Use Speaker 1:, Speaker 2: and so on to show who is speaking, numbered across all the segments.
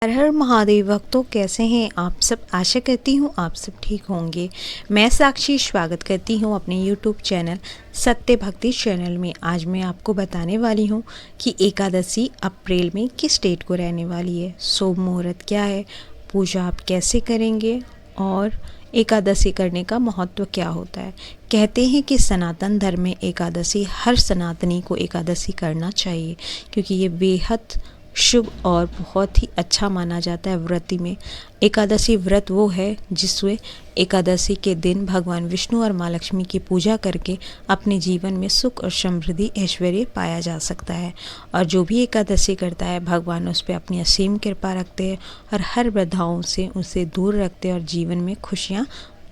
Speaker 1: हर हर महादेव भक्तों, कैसे हैं आप सब। आशा करती हूँ आप सब ठीक होंगे। मैं साक्षी स्वागत करती हूँ अपने YouTube चैनल सत्य भक्ति चैनल में। आज मैं आपको बताने वाली हूँ कि एकादशी अप्रैल में किस डेट को रहने वाली है, शुभ मुहूर्त क्या है, पूजा आप कैसे करेंगे और एकादशी करने का महत्व क्या होता है। कहते हैं कि सनातन धर्म में एकादशी हर सनातनी को एकादशी करना चाहिए, क्योंकि ये बेहद शुभ और बहुत ही अच्छा माना जाता है। व्रती में एकादशी व्रत वो है जिसमें एकादशी के दिन भगवान विष्णु और माँ लक्ष्मी की पूजा करके अपने जीवन में सुख और समृद्धि ऐश्वर्य पाया जा सकता है। और जो भी एकादशी करता है भगवान उस पर अपनी असीम कृपा रखते हैं और हर बाधाओं से उसे दूर रखते हैं और जीवन में खुशियाँ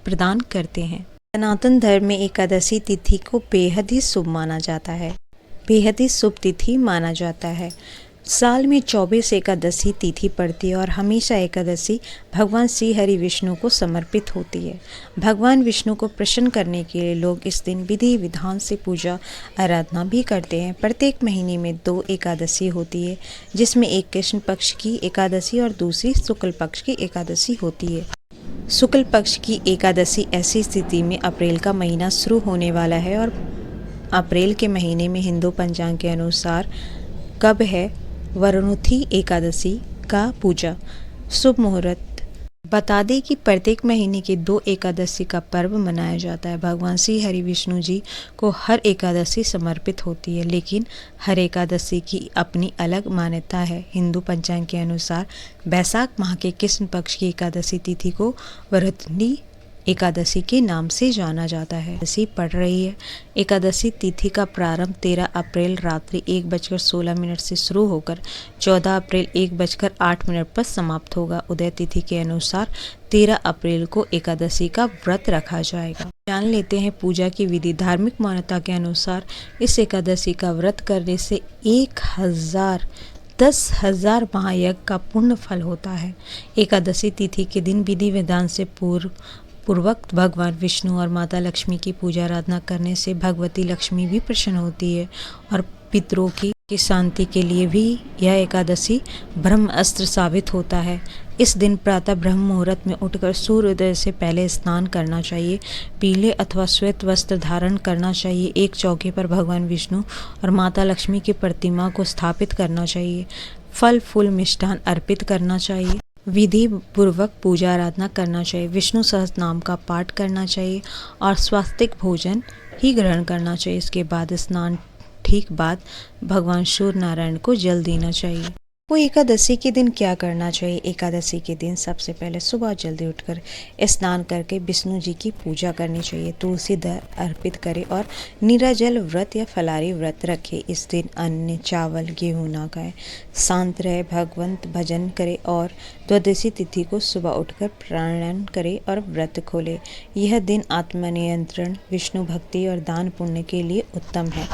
Speaker 1: प्रदान करते हैं। सनातन धर्म में एकादशी तिथि को बेहद ही शुभ माना जाता है, बेहद ही शुभ तिथि माना जाता है। साल में 24 एकादशी तिथि पड़ती है और हमेशा एकादशी भगवान श्री हरि विष्णु को समर्पित होती है। भगवान विष्णु को प्रसन्न करने के लिए लोग इस दिन विधि विधान से पूजा आराधना भी करते हैं। प्रत्येक महीने में 2 एकादशी होती है, जिसमें एक कृष्ण पक्ष की एकादशी और दूसरी शुक्ल पक्ष की एकादशी होती है। शुक्ल पक्ष की एकादशी ऐसी स्थिति में अप्रैल का महीना शुरू होने वाला है और अप्रैल के महीने में हिंदू पंचांग के अनुसार कब है वरुणोथी एकादशी का पूजा। शुभ मुहूर्त बता दें कि प्रत्येक महीने के 2 एकादशी का पर्व मनाया जाता है। भगवान श्री हरि विष्णु जी को हर एकादशी समर्पित होती है, लेकिन हर एकादशी की अपनी अलग मान्यता है। हिंदू पंचांग के अनुसार बैसाख माह के कृष्ण पक्ष की एकादशी तिथि को वरुणोथी एकादशी के नाम से जाना जाता है। एकादशी पड़ रही है। एकादशी तिथि का प्रारंभ 13 अप्रैल रात्रि 1:16 से शुरू होकर 14 अप्रैल 1:08 पर समाप्त होगा। उदय तिथि के अनुसार 13 अप्रैल को एकादशी का व्रत रखा जाएगा। जान लेते हैं पूजा की विधि। धार्मिक मान्यता के अनुसार इस एकादशी का व्रत करने से 10,000 महायज्ञ का पुण्य फल होता है। एकादशी तिथि के दिन विधि विधान से पूर्वक भगवान विष्णु और माता लक्ष्मी की पूजा आराधना करने से भगवती लक्ष्मी भी प्रसन्न होती है और पितरों की शांति के लिए भी यह एकादशी ब्रह्म अस्त्र साबित होता है। इस दिन प्रातः ब्रह्म मुहूर्त में उठकर सूर्योदय से पहले स्नान करना चाहिए। पीले अथवा श्वेत वस्त्र धारण करना चाहिए। एक चौके पर भगवान विष्णु और माता लक्ष्मी की प्रतिमा को स्थापित करना चाहिए। फल फूल मिष्ठान अर्पित करना चाहिए। विधि पूर्वक पूजा आराधना करना चाहिए। विष्णु सहस्त्र नाम का पाठ करना चाहिए और स्वास्तिक भोजन ही ग्रहण करना चाहिए। इसके बाद स्नान ठीक बाद भगवान सूर्य नारायण को जल देना चाहिए। वो एकादशी के दिन क्या करना चाहिए। एकादशी के दिन सबसे पहले सुबह जल्दी उठकर स्नान करके विष्णु जी की पूजा करनी चाहिए। तुलसी दल अर्पित करे और निराजल व्रत या फलारी व्रत रखे। इस दिन अन्न चावल गेहूँ ना खाए, शांत रहे, भगवंत भजन करे और द्वादशी तिथि को सुबह उठकर प्राणायाम करे और व्रत खोले। यह दिन आत्मनियंत्रण, विष्णु भक्ति और दान पुण्य के लिए उत्तम है।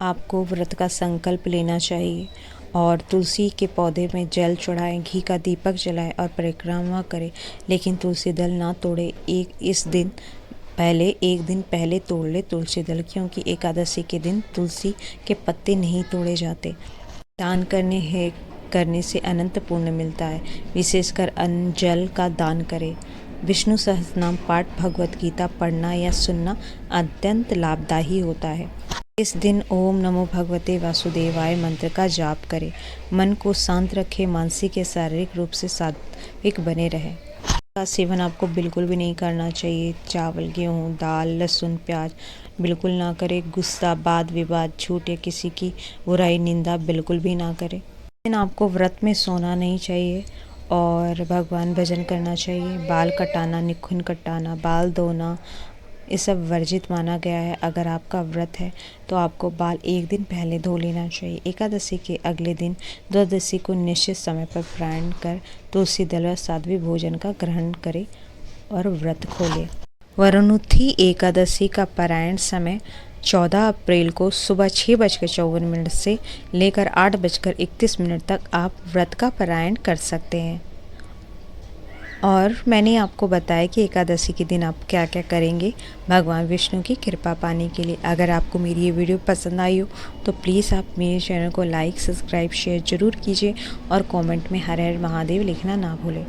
Speaker 1: आपको व्रत का संकल्प लेना चाहिए और तुलसी के पौधे में जल चढ़ाएं, घी का दीपक जलाएं और परिक्रमा करें, लेकिन तुलसी दल ना तोड़े। एक दिन पहले तोड़ ले तुलसी दल, क्योंकि एकादशी के दिन तुलसी के पत्ते नहीं तोड़े जाते। दान करने से अनंत पुण्य मिलता है। विशेषकर अन्न जल का दान करें। विष्णु सहस्त्रनाम पाठ, भगवत गीता पढ़ना या सुनना अत्यंत लाभदायी होता है। इस दिन ओम नमो भगवते वासुदेवाय मंत्र का जाप करें। मन को शांत रखें, मानसिक या शारीरिक रूप से सात्विक बने रहें। का सेवन आपको बिल्कुल भी नहीं करना चाहिए। चावल गेहूँ दाल लहसुन प्याज बिल्कुल ना करें। गुस्सा वाद विवाद झूठ या किसी की बुराई निंदा बिल्कुल भी ना करें। लेकिन आपको व्रत में सोना नहीं चाहिए और भगवान भजन करना चाहिए। बाल कटाना, निखुन कटाना, बाल धोना ये सब वर्जित माना गया है। अगर आपका व्रत है तो आपको बाल एक दिन पहले धो लेना चाहिए। एकादशी के अगले दिन द्वादशी को निश्चित समय पर प्राणायाम कर तुलसी दल और साध्वी भोजन का ग्रहण करें और व्रत खोले। वरुणोथी एकादशी का पारायण समय 14 अप्रैल को सुबह 6:54 से लेकर 8:31 तक आप व्रत का पारायण कर सकते हैं और मैंने आपको बताया कि एकादशी के दिन आप क्या क्या करेंगे भगवान विष्णु की कृपा पाने के लिए। अगर आपको मेरी ये वीडियो पसंद आई हो तो प्लीज़ आप मेरे चैनल को लाइक, सब्सक्राइब, शेयर ज़रूर कीजिए और कमेंट में हर हर महादेव लिखना ना भूलें।